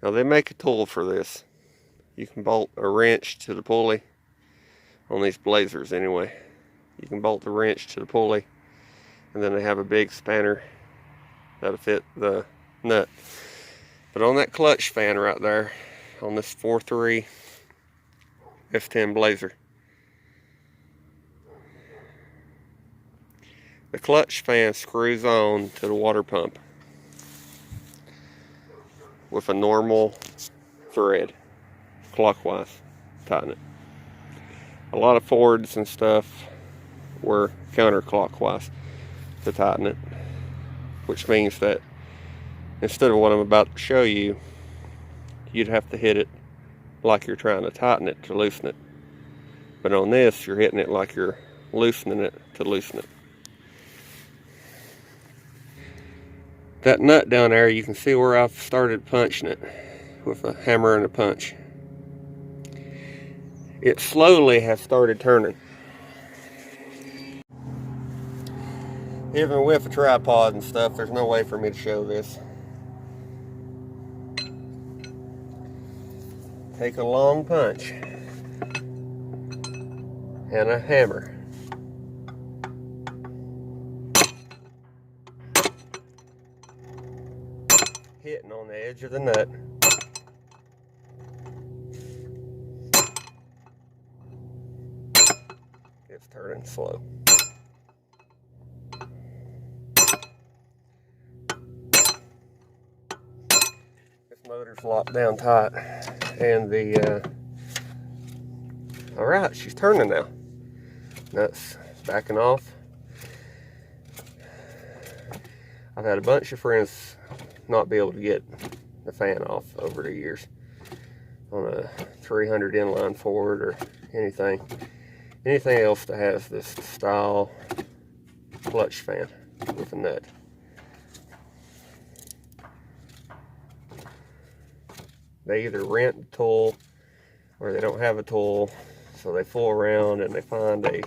Now they make a tool for this. You can bolt a wrench to the pulley on these Blazers anyway. You can bolt the wrench to the pulley, and then they have a big spanner that'll fit the nut. But on that clutch fan right there, on this 4.3 F10 Blazer, the clutch fan screws on to the water pump with a normal thread, clockwise, tighten it. A lot of Fords and stuff were counterclockwise to tighten it, which means that instead of what I'm about to show you, you'd have to hit it like you're trying to tighten it to loosen it. But on this, you're hitting it like you're loosening it to loosen it. That nut down there, you can see where I've started punching it with a hammer and a punch. It slowly has started turning. Even with a tripod and stuff, there's no way for me to show this. Take a long punch and a hammer. Hitting on the edge of the nut. It's turning slow. This motor's locked down tight, and all right, she's turning now. Nut's backing off. I've had a bunch of friends not be able to get the fan off over the years on a 300 inline Ford or anything else that has this style clutch fan with a nut. They either rent a tool or they don't have a tool, so they fool around and they find a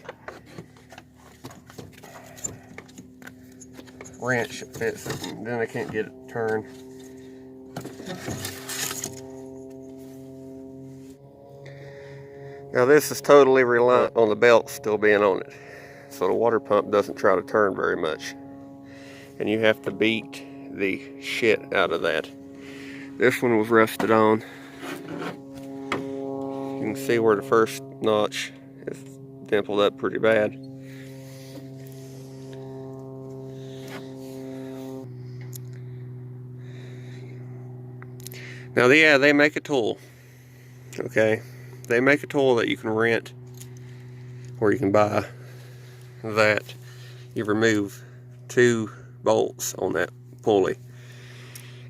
wrench that fits it, and then they can't get it to turn. Now this is totally reliant on the belt still being on it, so the water pump doesn't try to turn very much, and you have to beat the shit out of that. This one was rusted on. You can see where the first notch is dimpled up pretty bad. Now, yeah, they make a tool, okay? They make a tool that you can rent or you can buy that you remove 2 bolts on that pulley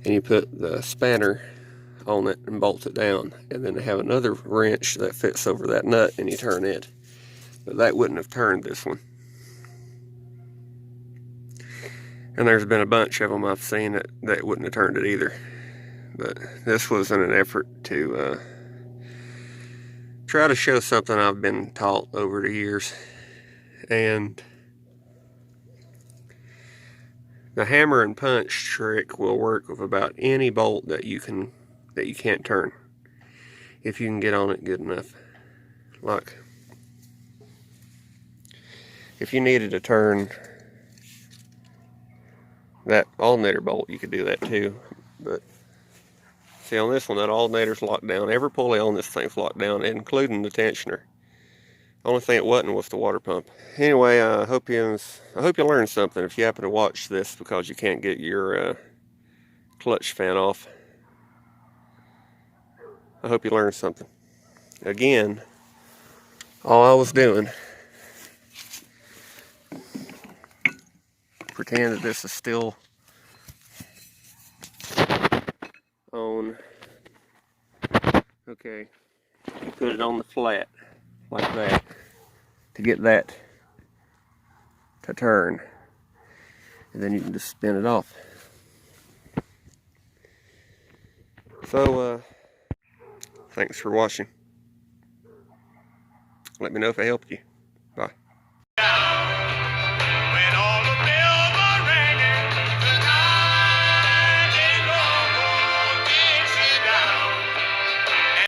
and you put the spanner on it and bolt it down, and then they have another wrench that fits over that nut and you turn it. But that wouldn't have turned this one. And there's been a bunch of them I've seen that wouldn't have turned it either. But this was in an effort to try to show something I've been taught over the years. And the hammer and punch trick will work with about any bolt that you can't turn, if you can get on it good enough. Like, if you needed to turn that alternator bolt, you could do that too. But see, on this one, that alternator's locked down. Every pulley on this thing's locked down, including the tensioner. The only thing it wasn't was the water pump. Anyway, I hope you learned something if you happen to watch this because you can't get your clutch fan off. I hope you learned something. Again, all I was doing, pretend that this is still on. Okay, you put it on the flat like that to get that to turn, and then you can just spin it off. So thanks for watching. Let me know if I helped you.